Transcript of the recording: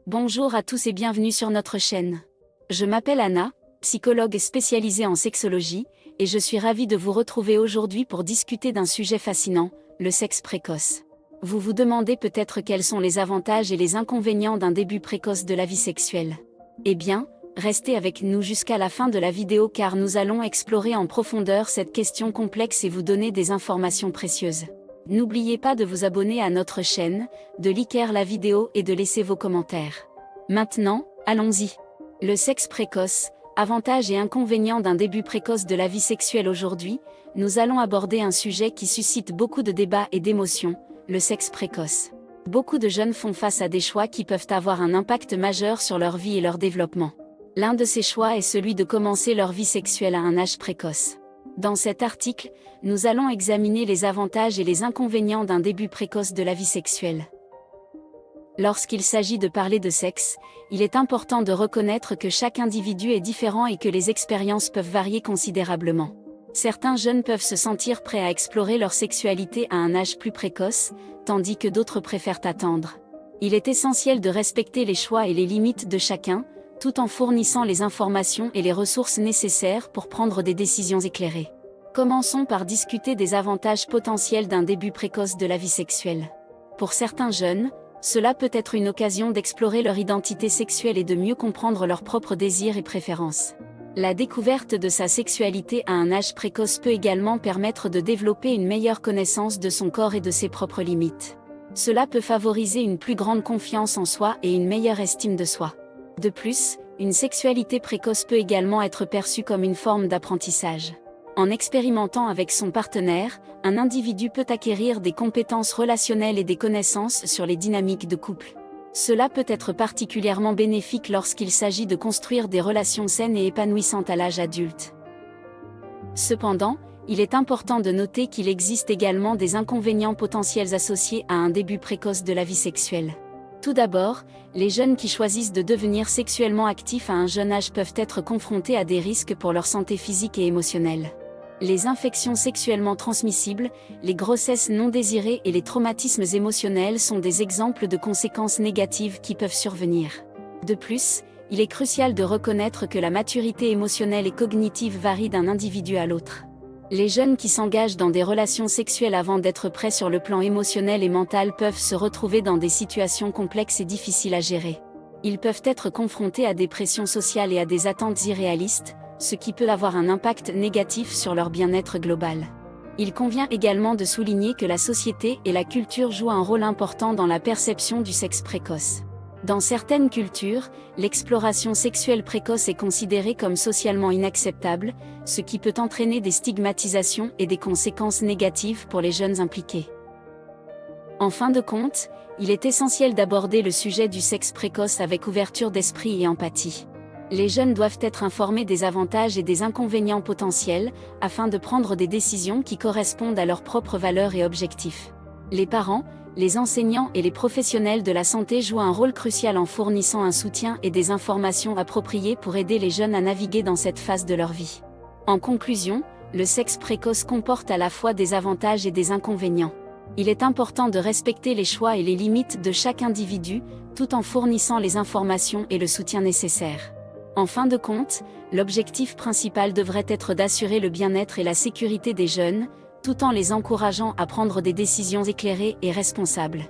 Bonjour à tous et bienvenue sur notre chaîne. Je m'appelle Anna, psychologue spécialisée en sexologie, et je suis ravie de vous retrouver aujourd'hui pour discuter d'un sujet fascinant, le sexe précoce. Vous vous demandez peut-être quels sont les avantages et les inconvénients d'un début précoce de la vie sexuelle. Eh bien, restez avec nous jusqu'à la fin de la vidéo car nous allons explorer en profondeur cette question complexe et vous donner des informations précieuses. N'oubliez pas de vous abonner à notre chaîne, de liker la vidéo et de laisser vos commentaires. Maintenant, allons-y. Le sexe précoce, avantages et inconvénients d'un début précoce de la vie sexuelle. Aujourd'hui, nous allons aborder un sujet qui suscite beaucoup de débats et d'émotions, le sexe précoce. Beaucoup de jeunes font face à des choix qui peuvent avoir un impact majeur sur leur vie et leur développement. L'un de ces choix est celui de commencer leur vie sexuelle à un âge précoce. Dans cet article, nous allons examiner les avantages et les inconvénients d'un début précoce de la vie sexuelle. Lorsqu'il s'agit de parler de sexe, il est important de reconnaître que chaque individu est différent et que les expériences peuvent varier considérablement. Certains jeunes peuvent se sentir prêts à explorer leur sexualité à un âge plus précoce, tandis que d'autres préfèrent attendre. Il est essentiel de respecter les choix et les limites de chacun, tout en fournissant les informations et les ressources nécessaires pour prendre des décisions éclairées. Commençons par discuter des avantages potentiels d'un début précoce de la vie sexuelle. Pour certains jeunes, cela peut être une occasion d'explorer leur identité sexuelle et de mieux comprendre leurs propres désirs et préférences. La découverte de sa sexualité à un âge précoce peut également permettre de développer une meilleure connaissance de son corps et de ses propres limites. Cela peut favoriser une plus grande confiance en soi et une meilleure estime de soi. De plus, une sexualité précoce peut également être perçue comme une forme d'apprentissage. En expérimentant avec son partenaire, un individu peut acquérir des compétences relationnelles et des connaissances sur les dynamiques de couple. Cela peut être particulièrement bénéfique lorsqu'il s'agit de construire des relations saines et épanouissantes à l'âge adulte. Cependant, il est important de noter qu'il existe également des inconvénients potentiels associés à un début précoce de la vie sexuelle. Tout d'abord, les jeunes qui choisissent de devenir sexuellement actifs à un jeune âge peuvent être confrontés à des risques pour leur santé physique et émotionnelle. Les infections sexuellement transmissibles, les grossesses non désirées et les traumatismes émotionnels sont des exemples de conséquences négatives qui peuvent survenir. De plus, il est crucial de reconnaître que la maturité émotionnelle et cognitive varie d'un individu à l'autre. Les jeunes qui s'engagent dans des relations sexuelles avant d'être prêts sur le plan émotionnel et mental peuvent se retrouver dans des situations complexes et difficiles à gérer. Ils peuvent être confrontés à des pressions sociales et à des attentes irréalistes, ce qui peut avoir un impact négatif sur leur bien-être global. Il convient également de souligner que la société et la culture jouent un rôle important dans la perception du sexe précoce. Dans certaines cultures, l'exploration sexuelle précoce est considérée comme socialement inacceptable, ce qui peut entraîner des stigmatisations et des conséquences négatives pour les jeunes impliqués. En fin de compte, il est essentiel d'aborder le sujet du sexe précoce avec ouverture d'esprit et empathie. Les jeunes doivent être informés des avantages et des inconvénients potentiels, afin de prendre des décisions qui correspondent à leurs propres valeurs et objectifs. Les parents, les enseignants et les professionnels de la santé jouent un rôle crucial en fournissant un soutien et des informations appropriées pour aider les jeunes à naviguer dans cette phase de leur vie. En conclusion, le sexe précoce comporte à la fois des avantages et des inconvénients. Il est important de respecter les choix et les limites de chaque individu, tout en fournissant les informations et le soutien nécessaires. En fin de compte, l'objectif principal devrait être d'assurer le bien-être et la sécurité des jeunes, tout en les encourageant à prendre des décisions éclairées et responsables.